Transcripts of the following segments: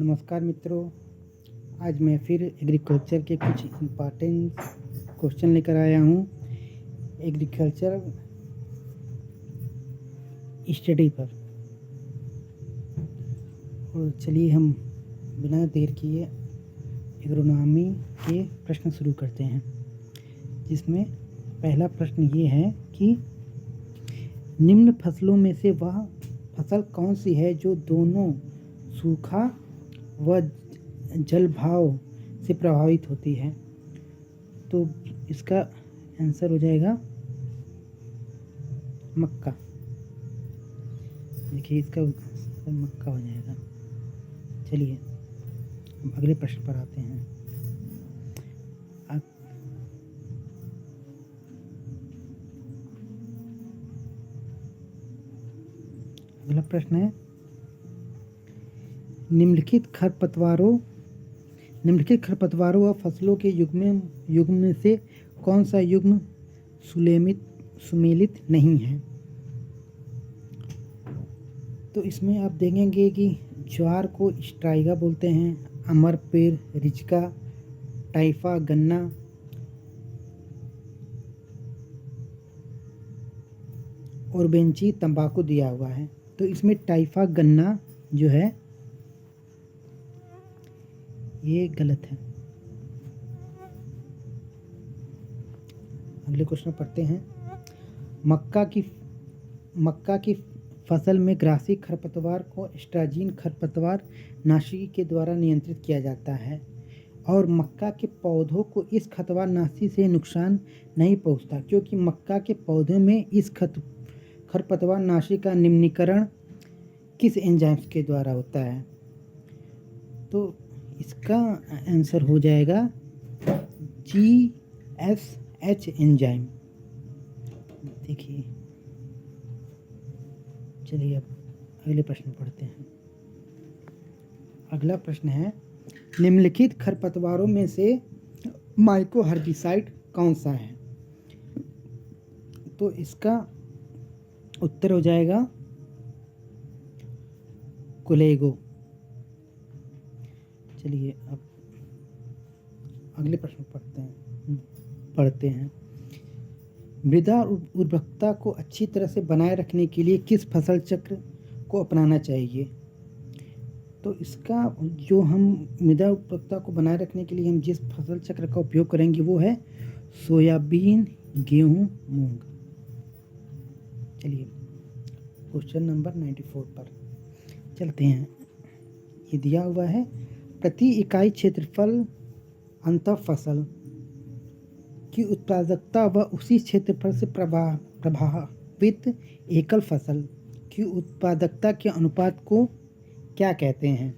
नमस्कार मित्रों, आज मैं फिर एग्रीकल्चर के कुछ इम्पॉर्टेंट क्वेश्चन लेकर आया हूँ एग्रीकल्चर स्टडी पर। और चलिए हम बिना देर किए एग्रोनॉमी के प्रश्न शुरू करते हैं, जिसमें पहला प्रश्न ये है कि निम्न फसलों में से वह फसल कौन सी है जो दोनों सूखा व जलभाव से प्रभावित होती है। तो इसका आंसर हो जाएगा मक्का। देखिए इसका आंसर मक्का हो जाएगा। चलिए हम अगले प्रश्न पर आते हैं। अगला प्रश्न है, निम्नलिखित खरपतवारों व फसलों के युग्म में से कौन सा युग्म सुमेलित नहीं है। तो इसमें आप देखेंगे कि ज्वार को स्ट्राइगा बोलते हैं, अमरपेर, रिचका, टाइफा गन्ना, और बेंची तंबाकू दिया हुआ है। तो इसमें टाइफा गन्ना जो है ये गलत है। अगले क्वेश्चन पढ़ते हैं। मक्का की फसल में ग्रासी खरपतवार को एस्ट्राजीन खरपतवार नाशी के द्वारा नियंत्रित किया जाता है और मक्का के पौधों को इस खरपतवार नाशी से नुकसान नहीं पहुंचता, क्योंकि मक्का के पौधों में इस खरपतवार नाशी का निम्नीकरण किस एंजाइम के द्वारा होता है। तो इसका आंसर हो जाएगा GSH एंजाइम। देखिए चलिए अब अगले प्रश्न पढ़ते हैं। अगला प्रश्न है, निम्नलिखित खरपतवारों में से माइक्रो हर्बिसाइड कौन सा है। तो इसका उत्तर हो जाएगा कोलेगो। चलिए अब अगले प्रश्न पढ़ते हैं। मृदा उर्वरकता को अच्छी तरह से बनाए रखने के लिए किस फसल चक्र को अपनाना चाहिए। तो इसका जो हम मृदा उर्वरकता को बनाए रखने के लिए हम जिस फसल चक्र का उपयोग करेंगे वो है सोयाबीन, गेहूं, मूंग। चलिए क्वेश्चन नंबर 94 पर चलते हैं। ये दिया हुआ है, प्रति इकाई क्षेत्रफल अंतर फसल की उत्पादकता व उसी क्षेत्रफल से प्रभावित एकल फसल की उत्पादकता के अनुपात को क्या कहते हैं।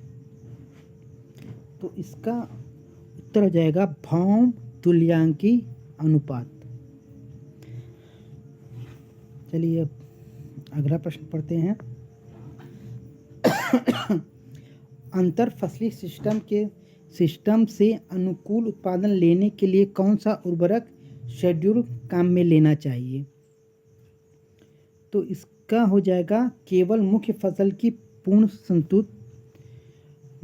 तो इसका उत्तर हो जाएगा भौम तुल्यांकी अनुपात। चलिए अब अगला प्रश्न पढ़ते हैं। अंतर फसली सिस्टम से अनुकूल उत्पादन लेने के लिए कौन सा उर्वरक शेड्यूल काम में लेना चाहिए। तो इसका हो जाएगा केवल मुख्य फसल की पूर्ण संतुलित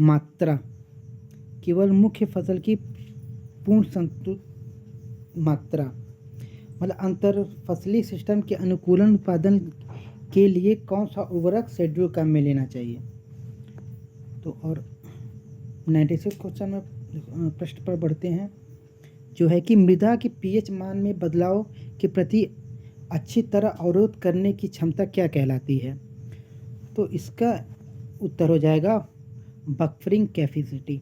मात्रा। केवल मुख्य फसल की पूर्ण संतुलित मात्रा मतलब अंतर फसली सिस्टम के अनुकूलन उत्पादन के लिए कौन सा उर्वरक शेड्यूल काम में लेना चाहिए। तो और 96 क्वेश्चन में प्रश्न पर बढ़ते हैं, जो है कि मृदा के पीएच मान में बदलाव के प्रति अच्छी तरह अवरोध करने की क्षमता क्या कहलाती है। तो इसका उत्तर हो जाएगा बफरिंग कैपेसिटी।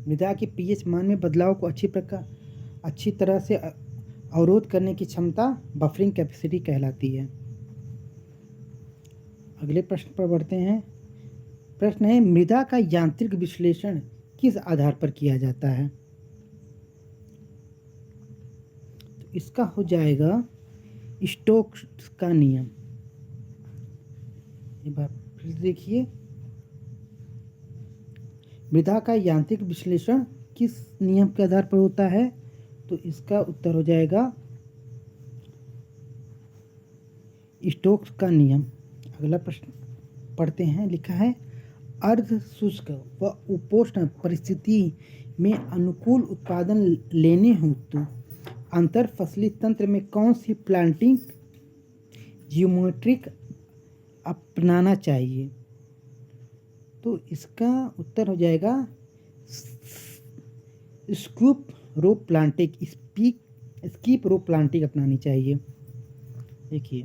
मृदा के पीएच मान में बदलाव को अच्छी तरह से अवरोध करने की क्षमता बफरिंग कैपेसिटी कहलाती है। अगले प्रश्न पर बढ़ते हैं। प्रश्न है, मृदा का यांत्रिक विश्लेषण किस आधार पर किया जाता है। तो इसका हो जाएगा स्टोक्स का नियम। एक बार फिर देखिए, मृदा का यांत्रिक विश्लेषण किस नियम के आधार पर होता है। तो इसका उत्तर हो जाएगा स्टोक्स का नियम। अगला प्रश्न पढ़ते हैं। लिखा है, अर्ध शुष्क व उपोष्ण परिस्थिति में अनुकूल उत्पादन लेने हेतु अंतर फसली तंत्र में कौन सी प्लांटिंग जियोमेट्रिक अपनाना चाहिए? तो इसका उत्तर हो जाएगा स्कूप रो प्लांटिंग, स्कीप रो प्लांटिंग अपनानी चाहिए। देखिए,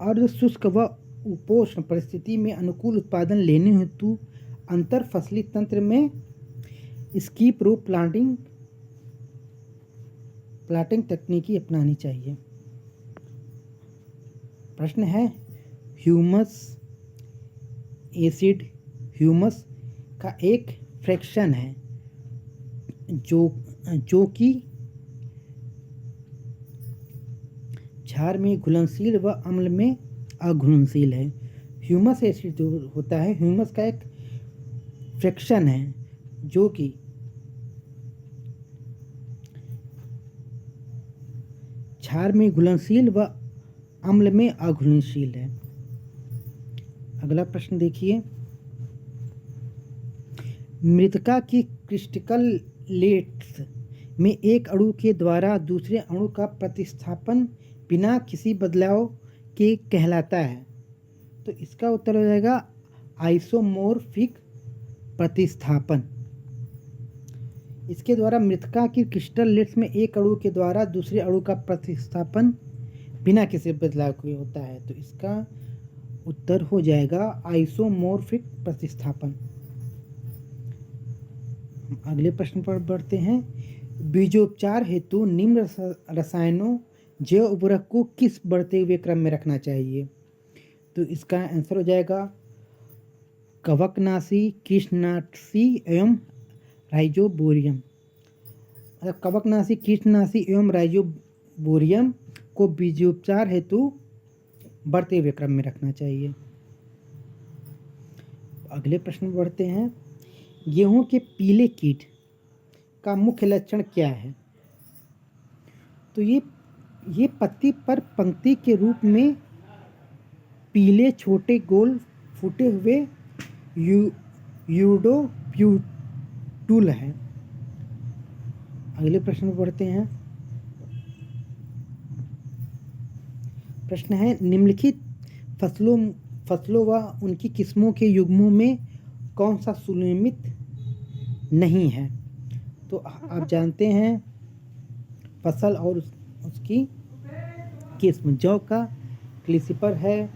अर्ध शुष्क व उपोष्ण परिस्थिति में अनुकूल उत्पादन लेने हेतु अंतर फसली तंत्र में स्कीप रो प्लांटिंग तकनीकी अपनानी चाहिए। प्रश्न है, ह्यूमस एसिड ह्यूमस का एक फ्रैक्शन है जो कि क्षार में घुलनशील व अम्ल में अघुलनशील है। ह्यूमस एसिड जो होता है, ह्यूमस का एक फ्रैक्शन है जो कि क्षार में घुलनशील व अम्ल में अघुलनशील है। अगला प्रश्न देखिए, मृतिका की क्रिस्टलेट्स में एक अणु के द्वारा दूसरे अणु का प्रतिस्थापन बिना किसी बदलाव के कहलाता है। तो इसका उत्तर हो जाएगा आइसोमोर्फिक प्रतिस्थापन। इसके द्वारा मृतिका की क्रिस्टलेट्स में एक अणु के द्वारा दूसरे अणु का प्रतिस्थापन बिना किसी बदलाव के होता है। तो इसका उत्तर हो जाएगा आइसोमोर्फिक प्रतिस्थापन। अगले प्रश्न पर बढ़ते हैं, बीजोपचार हेतु निम्न रसायनों जैव उर्वरक को किस बढ़ते हुए क्रम में रखना चाहिए? तो इसका आंसर हो जाएगा कवकनाशी, कीटनाशी एवं राइजोबोरियम। कवकनाशी, कीटनाशी एवं राइजोबोरियम को बीजोपचार हेतु बढ़ते हुए क्रम में रखना चाहिए। अगले प्रश्न बढ़ते हैं, गेहूं के पीले कीट का मुख्य लक्षण क्या है? तो ये पत्ती पर पंक्ति के रूप में पीले छोटे गोल फूटे हुए यूडोप्यूटुल है। अगले प्रश्न पर बढ़ते हैं। प्रश्न है, निम्नलिखित फसलों व उनकी किस्मों के युग्मों में कौन सा सुनियमित नहीं है? तो आप जानते हैं फसल और उसकी किस्म, जौ का क्लिसिपर है,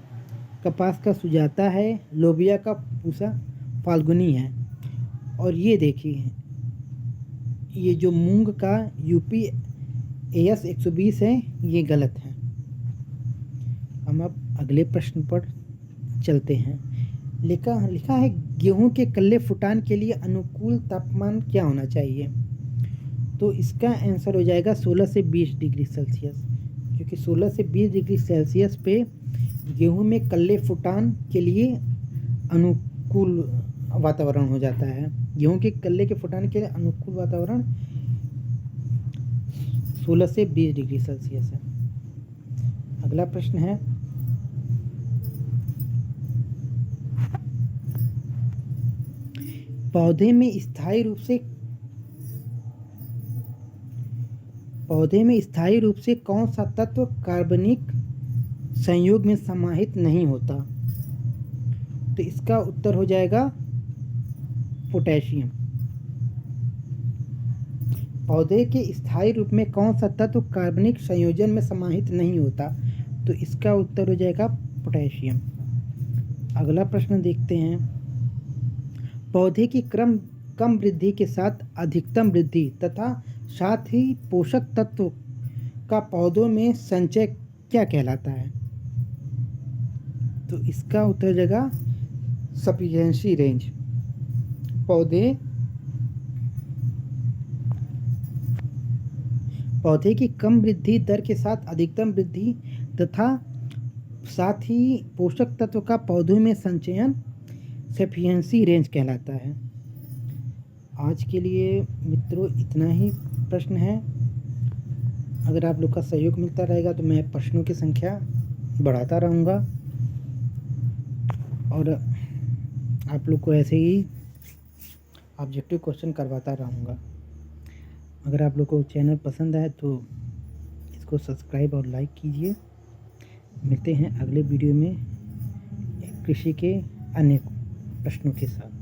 कपास का सुजाता है, लोबिया का पूसा फाल्गुनी है। और ये देखिए, ये जो मूंग का यूपी AS 120 है, ये गलत है। हम अब अगले प्रश्न पर चलते हैं। लिखा है, गेहूं के कल्ले फुटान के लिए अनुकूल तापमान क्या होना चाहिए? तो इसका आंसर हो जाएगा 16 से 20 डिग्री सेल्सियस, क्योंकि 16 से 20 डिग्री सेल्सियस पे गेहूं में कल्ले फुटान के लिए अनुकूल वातावरण हो जाता है। गेहूं के कल्ले के फुटान के लिए अनुकूल वातावरण 16 से 20 डिग्री सेल्सियस है। अगला प्रश्न है, पौधे में स्थायी रूप से कौन सा तत्व कार्बनिक संयोग में समाहित नहीं होता? तो इसका उत्तर हो जाएगा पोटेशियम। पौधे के स्थायी रूप में कौन सा तत्व कार्बनिक संयोजन में समाहित नहीं होता? तो इसका उत्तर हो जाएगा पोटेशियम। अगला प्रश्न देखते हैं, पौधे की कम वृद्धि के साथ अधिकतम वृद्धि तथा साथ ही पोषक तत्व का पौधों में संचय क्या कहलाता है? तो इसका उत्तर हो जाएगा सफिशिएंसी रेंज। पौधे की कम वृद्धि दर के साथ अधिकतम वृद्धि तथा साथ ही पोषक तत्व का पौधों में संचयन सफिशिएंसी रेंज कहलाता है। आज के लिए मित्रों इतना ही प्रश्न है। अगर आप लोग का सहयोग मिलता रहेगा तो मैं प्रश्नों की संख्या बढ़ाता रहूँगा। और आप लोग को ऐसे ही ऑब्जेक्टिव क्वेश्चन करवाता रहूँगा। अगर आप लोग को चैनल पसंद आए तो इसको सब्सक्राइब और लाइक कीजिए। मिलते हैं अगले वीडियो में कृषि के अन्य प्रश्नों के साथ।